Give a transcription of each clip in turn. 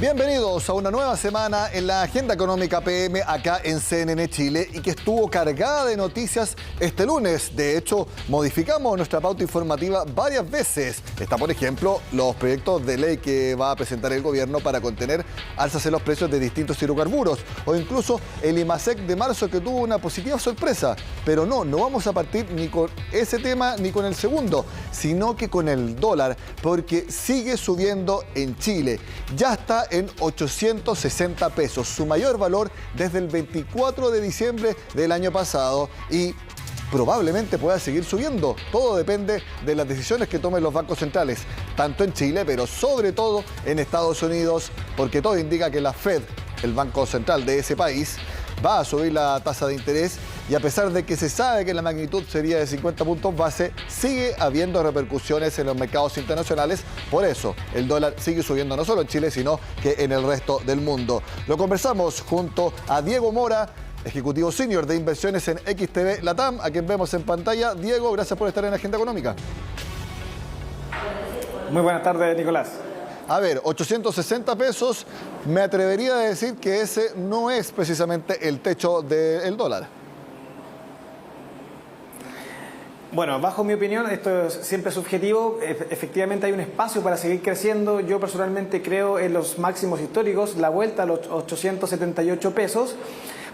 Bienvenidos a una nueva semana en la Agenda Económica PM acá en CNN Chile y que estuvo cargada de noticias este lunes. De hecho, modificamos nuestra pauta informativa varias veces. Está, por ejemplo, los proyectos de ley que va a presentar el gobierno para contener alzas en los precios de distintos hidrocarburos o incluso el IMASEC de marzo que tuvo una positiva sorpresa. Pero no vamos a partir ni con ese tema ni con el segundo, sino que con el dólar, porque sigue subiendo en Chile. Ya está en 860 pesos, su mayor valor desde el 24 de diciembre del año pasado y probablemente pueda seguir subiendo. Todo depende de las decisiones que tomen los bancos centrales, tanto en Chile, pero sobre todo en Estados Unidos, porque todo indica que la Fed, el banco central de ese país, va a subir la tasa de interés y a pesar de que se sabe que la magnitud sería de 50 puntos base, sigue habiendo repercusiones en los mercados internacionales. Por eso, el dólar sigue subiendo no solo en Chile, sino que en el resto del mundo. Lo conversamos junto a Diego Mora, ejecutivo senior de inversiones en XTB Latam, a quien vemos en pantalla. Diego, gracias por estar en Agenda Económica. Muy buenas tardes, Nicolás. A ver, 860 pesos, me atrevería a decir que ese no es precisamente el techo del dólar. Bueno, bajo mi opinión, esto es siempre subjetivo, efectivamente hay un espacio para seguir creciendo. Yo personalmente creo en los máximos históricos, la vuelta a los 878 pesos.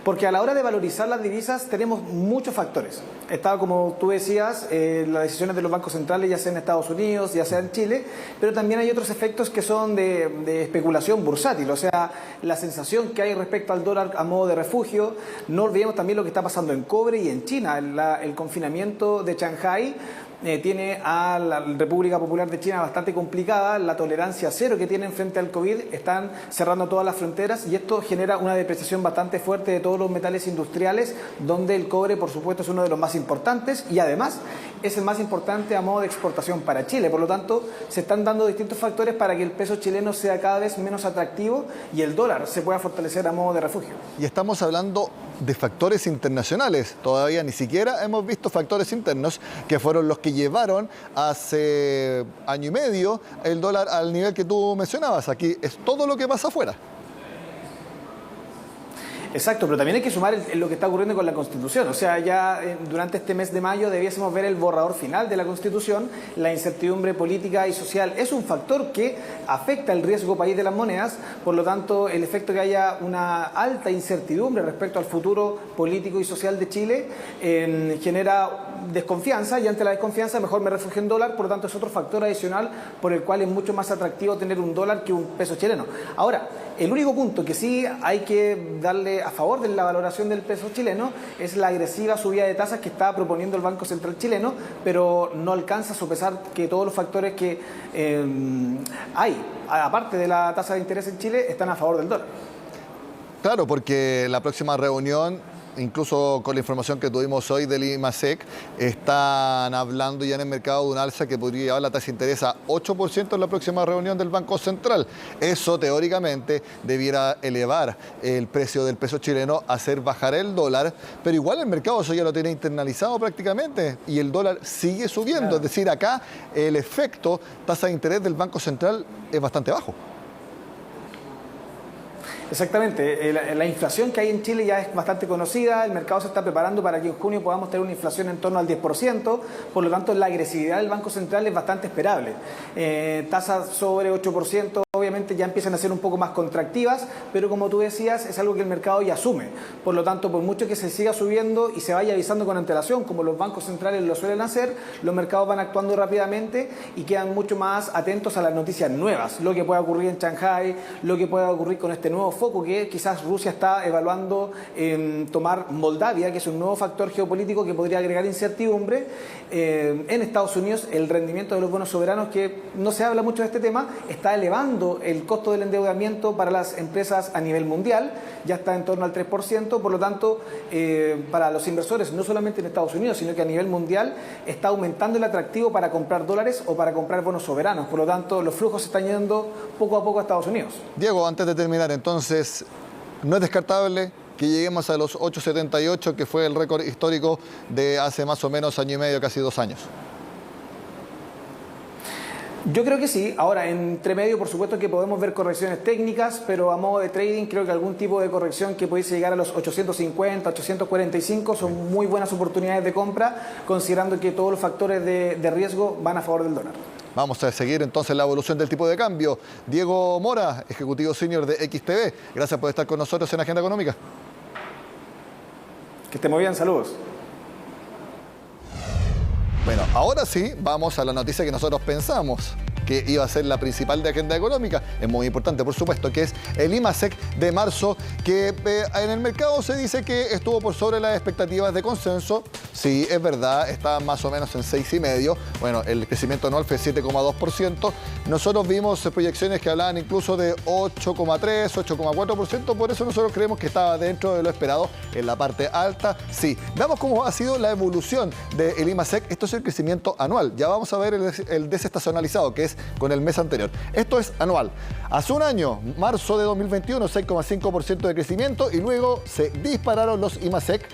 Porque a la hora de valorizar las divisas tenemos muchos factores. Está, como tú decías, las decisiones de los bancos centrales, ya sea en Estados Unidos, ya sea en Chile, pero también hay otros efectos que son de especulación bursátil, o sea, la sensación que hay respecto al dólar a modo de refugio. No olvidemos también lo que está pasando en cobre y en China. El confinamiento de Shanghái tiene a la República Popular de China bastante complicada, la tolerancia cero que tienen frente al COVID, están cerrando todas las fronteras y esto genera una depreciación bastante fuerte de todos los metales industriales, donde el cobre, por supuesto, es uno de los más importantes y además es el más importante a modo de exportación para Chile. Por lo tanto, se están dando distintos factores para que el peso chileno sea cada vez menos atractivo y el dólar se pueda fortalecer a modo de refugio. Y estamos hablando de factores internacionales. Todavía ni siquiera hemos visto factores internos que fueron los que llevaron hace año y medio el dólar al nivel que tú mencionabas. Aquí es todo lo que pasa afuera. Exacto, pero también hay que sumar lo que está ocurriendo con la Constitución. O sea, ya durante este mes de mayo debiésemos ver el borrador final de la Constitución. La incertidumbre política y social es un factor que afecta el riesgo país de las monedas. Por lo tanto, el efecto que haya una alta incertidumbre respecto al futuro político y social de Chile genera desconfianza y ante la desconfianza mejor me refugio en dólar. Por lo tanto, es otro factor adicional por el cual es mucho más atractivo tener un dólar que un peso chileno. Ahora, el único punto que sí hay que darle a favor de la valoración del peso chileno es la agresiva subida de tasas que está proponiendo el Banco Central chileno, pero no alcanza a sopesar que todos los factores que hay, aparte de la tasa de interés en Chile, están a favor del dólar. Claro, porque la próxima reunión, incluso con la información que tuvimos hoy del IMASEC, están hablando ya en el mercado de un alza que podría llevar la tasa de interés a 8% en la próxima reunión del Banco Central. Eso teóricamente debiera elevar el precio del peso chileno, hacer bajar el dólar, pero igual el mercado eso ya lo tiene internalizado prácticamente y el dólar sigue subiendo. Claro. Es decir, acá el efecto tasa de interés del Banco Central es bastante bajo. Exactamente, la inflación que hay en Chile ya es bastante conocida, el mercado se está preparando para que en junio podamos tener una inflación en torno al 10%, por lo tanto la agresividad del Banco Central es bastante esperable. Tasas sobre 8% obviamente ya empiezan a ser un poco más contractivas, pero como tú decías es algo que el mercado ya asume, por lo tanto por mucho que se siga subiendo y se vaya avisando con antelación, como los bancos centrales lo suelen hacer, los mercados van actuando rápidamente y quedan mucho más atentos a las noticias nuevas, lo que pueda ocurrir en Shanghái, lo que pueda ocurrir con este nuevo foco que quizás Rusia está evaluando tomar Moldavia, que es un nuevo factor geopolítico que podría agregar incertidumbre. En Estados Unidos el rendimiento de los bonos soberanos, que no se habla mucho de este tema, está elevando el costo del endeudamiento para las empresas a nivel mundial, ya está en torno al 3%, por lo tanto para los inversores, no solamente en Estados Unidos, sino que a nivel mundial está aumentando el atractivo para comprar dólares o para comprar bonos soberanos, por lo tanto los flujos se están yendo poco a poco a Estados Unidos. Diego, antes de terminar, entonces, ¿no es descartable que lleguemos a los 8,78, que fue el récord histórico de hace más o menos año y medio, casi 2 años? Yo creo que sí. Ahora, entre medio, por supuesto que podemos ver correcciones técnicas, pero a modo de trading creo que algún tipo de corrección que pudiese llegar a los 850, 845 son muy buenas oportunidades de compra, considerando que todos los factores de riesgo van a favor del dólar. Vamos a seguir entonces la evolución del tipo de cambio. Diego Mora, ejecutivo senior de XTV, gracias por estar con nosotros en Agenda Económica. Que estén muy bien, saludos. Bueno, ahora sí, vamos a la noticia que nosotros pensamos que iba a ser la principal de Agenda Económica. Es muy importante, por supuesto, que es el IMASEC de marzo, que en el mercado se dice que estuvo por sobre las expectativas de consenso. Sí, es verdad, está más o menos en 6,5%. Bueno, el crecimiento anual fue 7,2%. Nosotros vimos proyecciones que hablaban incluso de 8,3%, 8,4%. Por eso nosotros creemos que estaba dentro de lo esperado en la parte alta. Sí, veamos cómo ha sido la evolución del IMASEC. Esto es el crecimiento anual. Ya vamos a ver el desestacionalizado, que es con el mes anterior. Esto es anual. Hace un año, marzo de 2021, 6,5% de crecimiento y luego se dispararon los IMASEC.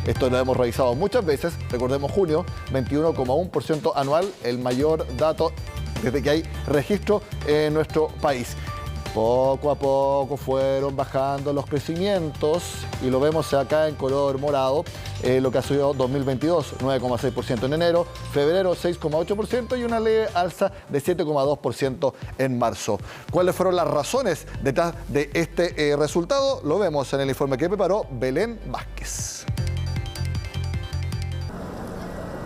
Esto lo hemos revisado muchas veces. Recordemos junio, 21,1% anual, el mayor dato desde que hay registro en nuestro país. Poco a poco fueron bajando los crecimientos y lo vemos acá en color morado, lo que ha sido 2022, 9,6% en enero, febrero 6,8% y una leve alza de 7,2% en marzo. ¿Cuáles fueron las razones detrás de este resultado? Lo vemos en el informe que preparó Belén Vázquez.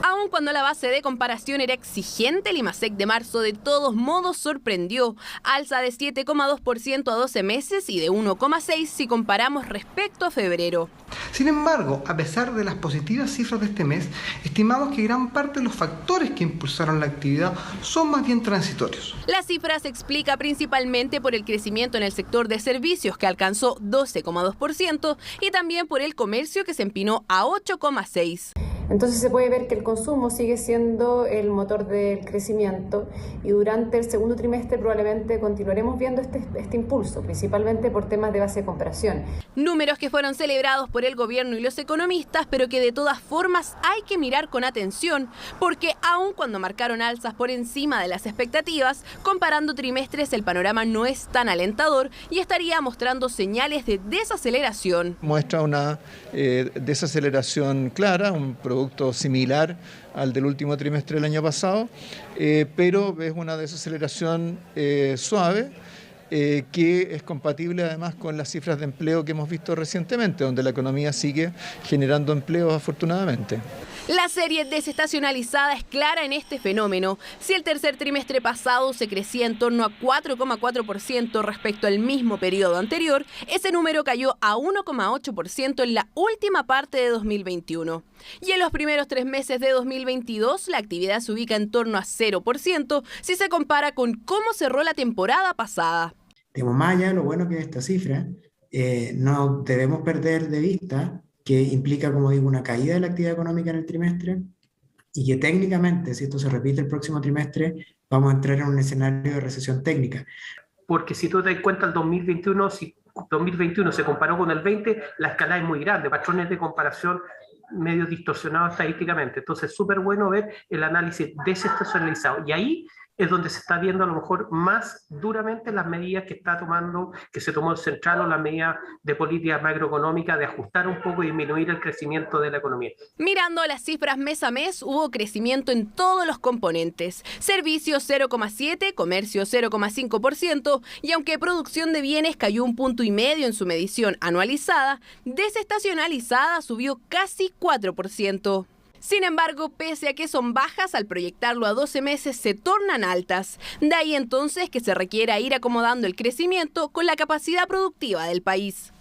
Aun cuando la base de comparación era exigente, el IMASEC de marzo de todos modos sorprendió. Alza de 7,2% a 12 meses y de 1,6% si comparamos respecto a febrero. Sin embargo, a pesar de las positivas cifras de este mes, estimamos que gran parte de los factores que impulsaron la actividad son más bien transitorios. La cifra se explica principalmente por el crecimiento en el sector de servicios, que alcanzó 12,2%, y también por el comercio, que se empinó a 8,6%. Entonces se puede ver que el consumo sigue siendo el motor del crecimiento y durante el segundo trimestre probablemente continuaremos viendo este impulso, principalmente por temas de base de comparación. Números que fueron celebrados por el gobierno y los economistas, pero que de todas formas hay que mirar con atención, porque aun cuando marcaron alzas por encima de las expectativas, comparando trimestres el panorama no es tan alentador y estaría mostrando señales de desaceleración. Muestra una desaceleración clara, un producto similar al del último trimestre del año pasado, pero es una desaceleración suave, que es compatible además con las cifras de empleo que hemos visto recientemente, donde la economía sigue generando empleos afortunadamente. La serie desestacionalizada es clara en este fenómeno. Si el tercer trimestre pasado se crecía en torno a 4,4% respecto al mismo periodo anterior, ese número cayó a 1,8% en la última parte de 2021. Y en los primeros 3 meses de 2022, la actividad se ubica en torno a 0% si se compara con cómo cerró la temporada pasada. Más allá de lo bueno que es esta cifra, no debemos perder de vista que implica, como digo, una caída de la actividad económica en el trimestre y que técnicamente, si esto se repite el próximo trimestre, vamos a entrar en un escenario de recesión técnica. Porque si tú te das cuenta, el 2021, si 2021 se comparó con el 20, la escala es muy grande, patrones de comparación medio distorsionados estadísticamente. Entonces es súper bueno ver el análisis desestacionalizado. Y ahí es donde se está viendo a lo mejor más duramente las medidas que se tomó el central o las medidas de política macroeconómica de ajustar un poco y disminuir el crecimiento de la economía. Mirando las cifras mes a mes, hubo crecimiento en todos los componentes. Servicios 0,7%, comercio 0,5% y aunque producción de bienes cayó 1,5 puntos en su medición anualizada, desestacionalizada subió casi 4%. Sin embargo, pese a que son bajas, al proyectarlo a 12 meses se tornan altas. De ahí entonces que se requiera ir acomodando el crecimiento con la capacidad productiva del país.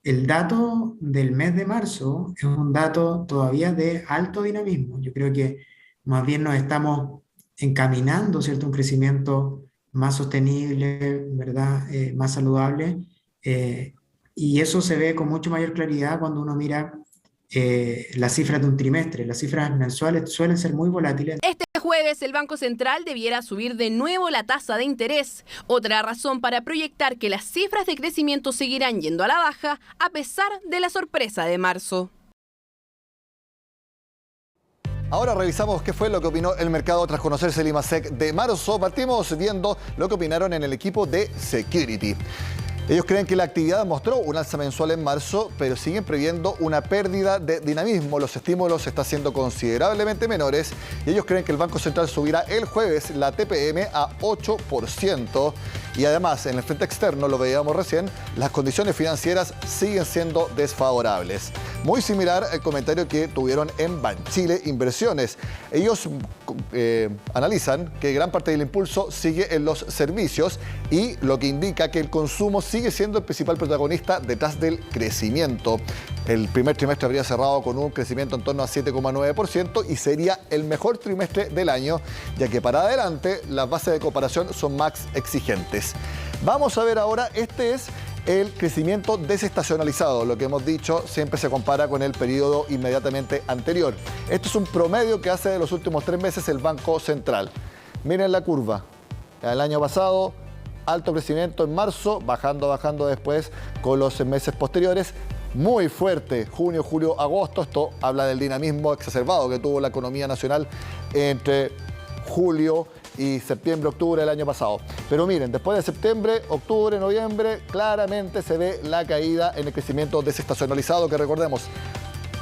El dato del mes de marzo es un dato todavía de alto dinamismo. Yo creo que más bien nos estamos encaminando, ¿cierto?, un crecimiento más sostenible, ¿verdad?, más saludable. Y eso se ve con mucho mayor claridad cuando uno mira las cifras de un trimestre. Las cifras mensuales suelen ser muy volátiles. Este jueves el Banco Central debiera subir de nuevo la tasa de interés. Otra razón para proyectar que las cifras de crecimiento seguirán yendo a la baja a pesar de la sorpresa de marzo. Ahora revisamos qué fue lo que opinó el mercado tras conocerse el IMASEC de marzo. Partimos viendo lo que opinaron en el equipo de Security. Ellos creen que la actividad mostró un alza mensual en marzo, pero siguen previendo una pérdida de dinamismo. Los estímulos están siendo considerablemente menores y ellos creen que el Banco Central subirá el jueves la TPM a 8%. Y además, en el frente externo, lo veíamos recién, las condiciones financieras siguen siendo desfavorables. Muy similar al comentario que tuvieron en Banchile Inversiones. Ellos analizan que gran parte del impulso sigue en los servicios y lo que indica que el consumo sigue siendo el principal protagonista detrás del crecimiento. El primer trimestre habría cerrado con un crecimiento en torno a 7,9% y sería el mejor trimestre del año, ya que para adelante las bases de comparación son más exigentes. Vamos a ver ahora, este es el crecimiento desestacionalizado. Lo que hemos dicho siempre se compara con el periodo inmediatamente anterior. Esto es un promedio que hace de los últimos 3 meses el Banco Central. Miren la curva. El año pasado, alto crecimiento en marzo, bajando después con los meses posteriores. Muy fuerte, junio, julio, agosto. Esto habla del dinamismo exacerbado que tuvo la economía nacional entre julio y septiembre, octubre del año pasado. Pero miren, después de septiembre, octubre, noviembre, claramente se ve la caída en el crecimiento desestacionalizado, que recordemos,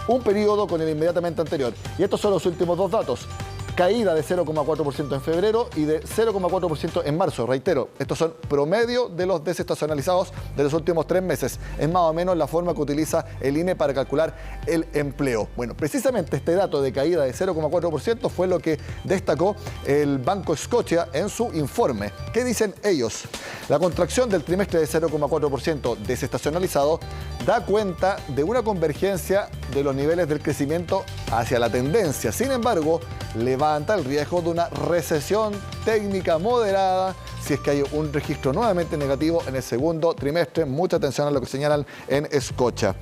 un periodo con el inmediatamente anterior. Y estos son los últimos 2 datos. Caída de 0,4% en febrero y de 0,4% en marzo. Reitero, estos son promedio de los desestacionalizados de los últimos 3 meses. Es más o menos la forma que utiliza el INE para calcular el empleo. Bueno, precisamente este dato de caída de 0,4% fue lo que destacó el Banco Scotia en su informe. ¿Qué dicen ellos? La contracción del trimestre de 0,4% desestacionalizado da cuenta de una convergencia de los niveles del crecimiento hacia la tendencia. Sin embargo, levanta el riesgo de una recesión técnica moderada si es que hay un registro nuevamente negativo en el segundo trimestre. Mucha atención a lo que señalan en Scotia.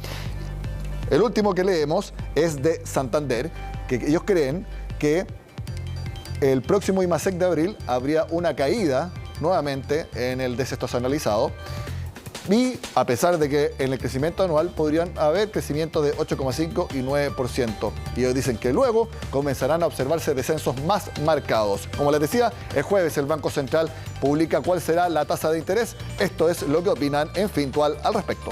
El último que leemos es de Santander, que ellos creen que el próximo IMASEC de abril habría una caída nuevamente en el desestacionalizado. Y a pesar de que en el crecimiento anual podrían haber crecimiento de 8,5 y 9%. Y ellos dicen que luego comenzarán a observarse descensos más marcados. Como les decía, el jueves el Banco Central publica cuál será la tasa de interés. Esto es lo que opinan en Fintual al respecto.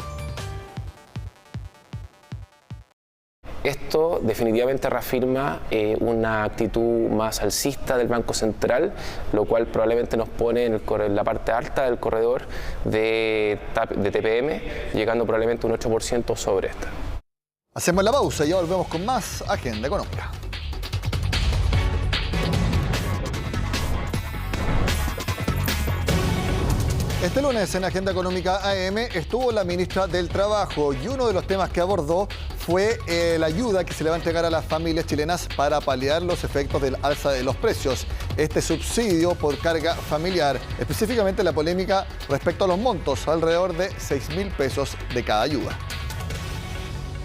Esto definitivamente reafirma una actitud más alcista del Banco Central, lo cual probablemente nos pone en la parte alta del corredor de TPM, llegando probablemente un 8% sobre esta. Hacemos la pausa y ya volvemos con más Agenda Económica. Este lunes en Agenda Económica AM estuvo la ministra del Trabajo y uno de los temas que abordó fue la ayuda que se le va a entregar a las familias chilenas para paliar los efectos del alza de los precios. Este subsidio por carga familiar, específicamente la polémica respecto a los montos, alrededor de 6.000 pesos de cada ayuda.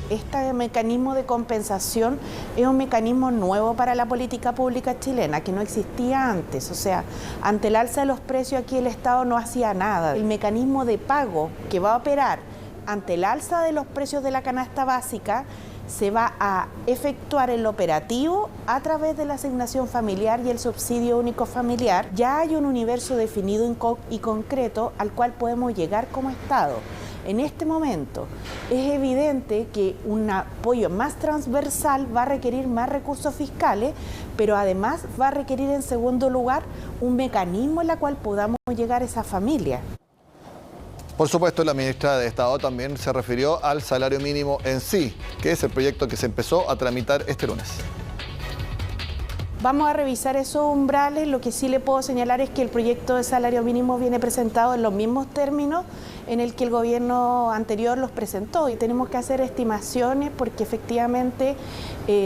Este mecanismo de compensación es un mecanismo nuevo para la política pública chilena, que no existía antes. O sea, ante el alza de los precios aquí el Estado no hacía nada. El mecanismo de pago que va a operar ante el alza de los precios de la canasta básica se va a efectuar el operativo a través de la asignación familiar y el subsidio único familiar. Ya hay un universo definido y concreto al cual podemos llegar como Estado. En este momento es evidente que un apoyo más transversal va a requerir más recursos fiscales, pero además va a requerir en segundo lugar un mecanismo en el cual podamos llegar a esa familia. Por supuesto, la ministra de Estado también se refirió al salario mínimo en sí, que es el proyecto que se empezó a tramitar este lunes. Vamos a revisar esos umbrales. Lo que sí le puedo señalar es que el proyecto de salario mínimo viene presentado en los mismos términos en el que el gobierno anterior los presentó, y tenemos que hacer estimaciones porque efectivamente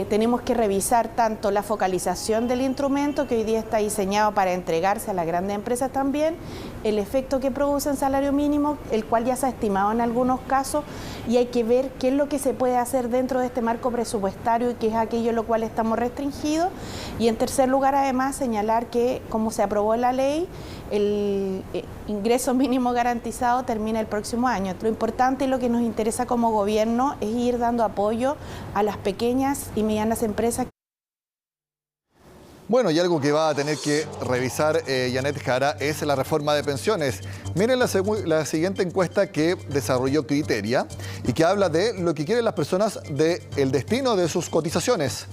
tenemos que revisar tanto la focalización del instrumento, que hoy día está diseñado para entregarse a las grandes empresas también, el efecto que produce en salario mínimo, el cual ya se ha estimado en algunos casos, y hay que ver qué es lo que se puede hacer dentro de este marco presupuestario y qué es aquello en lo cual estamos restringidos. Y en tercer lugar, además, señalar que, como se aprobó la ley, el ingreso mínimo garantizado termina el próximo año. Lo importante y lo que nos interesa como gobierno es ir dando apoyo a las pequeñas y medianas empresas. Bueno, y algo que va a tener que revisar Janet Jara es la reforma de pensiones. Miren la siguiente encuesta que desarrolló Criteria y que habla de lo que quieren las personas del destino de sus cotizaciones.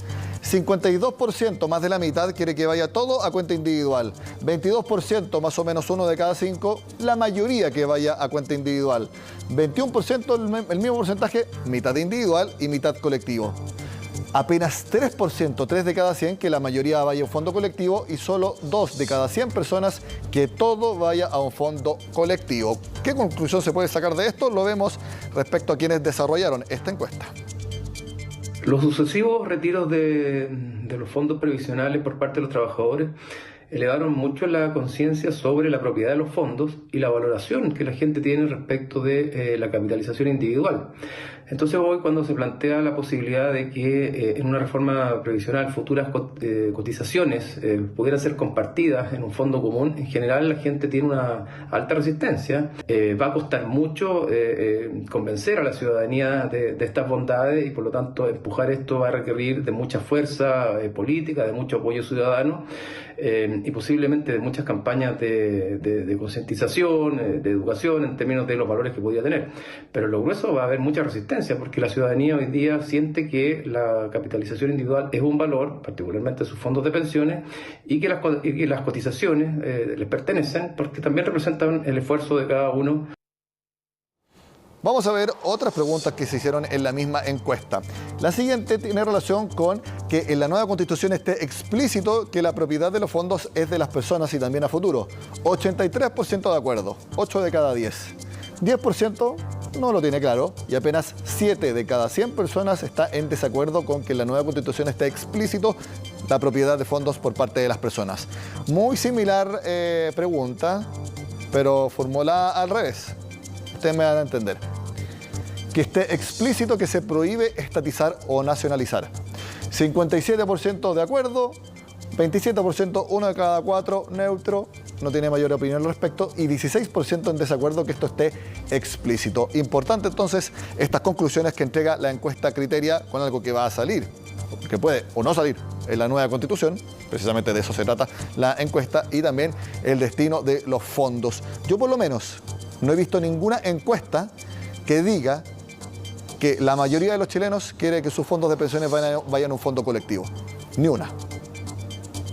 52%, más de la mitad, quiere que vaya todo a cuenta individual. 22%, más o menos 1 de cada 5, la mayoría que vaya a cuenta individual. 21%, el mismo porcentaje, mitad individual y mitad colectivo. Apenas 3%, 3 de cada 100, que la mayoría vaya a un fondo colectivo y solo 2 de cada 100 personas que todo vaya a un fondo colectivo. ¿Qué conclusión se puede sacar de esto? Lo vemos respecto a quienes desarrollaron esta encuesta. Los sucesivos retiros de los fondos previsionales por parte de los trabajadores elevaron mucho la conciencia sobre la propiedad de los fondos y la valoración que la gente tiene respecto de la capitalización individual. Entonces hoy, cuando se plantea la posibilidad de que en una reforma previsional futuras cotizaciones pudieran ser compartidas en un fondo común, en general la gente tiene una alta resistencia. Va a costar mucho convencer a la ciudadanía de estas bondades y por lo tanto empujar esto va a requerir de mucha fuerza política, de mucho apoyo ciudadano y posiblemente de muchas campañas de concientización, de educación en términos de los valores que podría tener. Pero lo grueso va a haber mucha resistencia porque la ciudadanía hoy día siente que la capitalización individual es un valor, particularmente sus fondos de pensiones, y que las cotizaciones les pertenecen porque también representan el esfuerzo de cada uno. Vamos a ver otras preguntas que se hicieron en la misma encuesta. La siguiente tiene relación con que en la nueva Constitución esté explícito que la propiedad de los fondos es de las personas y también a futuro. 83% de acuerdo, 8 de cada 10. 10% no lo tiene claro y apenas 7 de cada 100 personas está en desacuerdo con que en la nueva Constitución esté explícito la propiedad de fondos por parte de las personas. Muy similar pregunta, pero formulada al revés. Ustedes me van a entender. Que esté explícito que se prohíbe estatizar o nacionalizar. 57% de acuerdo, 27%, 1 de cada 4 neutro, no tiene mayor opinión al respecto, y 16% en desacuerdo que esto esté explícito. Importante entonces estas conclusiones que entrega la encuesta Criteria con algo que va a salir, que puede o no salir en la nueva Constitución, precisamente de eso se trata la encuesta, y también el destino de los fondos. Yo por lo menos no he visto ninguna encuesta que diga que la mayoría de los chilenos quiere que sus fondos de pensiones vayan a un fondo colectivo. Ni una.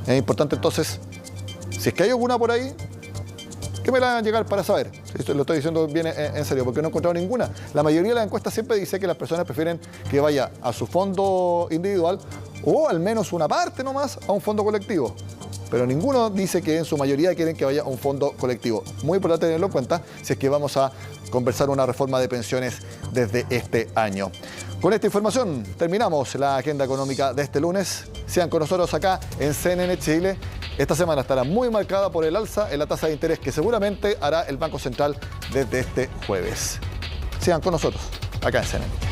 Es importante entonces, si es que hay alguna por ahí, que me la hagan llegar para saber. Esto lo estoy diciendo bien en serio, porque no he encontrado ninguna. La mayoría de las encuestas siempre dice que las personas prefieren que vaya a su fondo individual o al menos una parte nomás a un fondo colectivo. Pero ninguno dice que en su mayoría quieren que vaya a un fondo colectivo. Muy importante tenerlo en cuenta si es que vamos a conversar una reforma de pensiones desde este año. Con esta información terminamos la agenda económica de este lunes. Sean con nosotros acá en CNN Chile. Esta semana estará muy marcada por el alza en la tasa de interés que seguramente hará el Banco Central desde este jueves. Sigan con nosotros acá en CNN.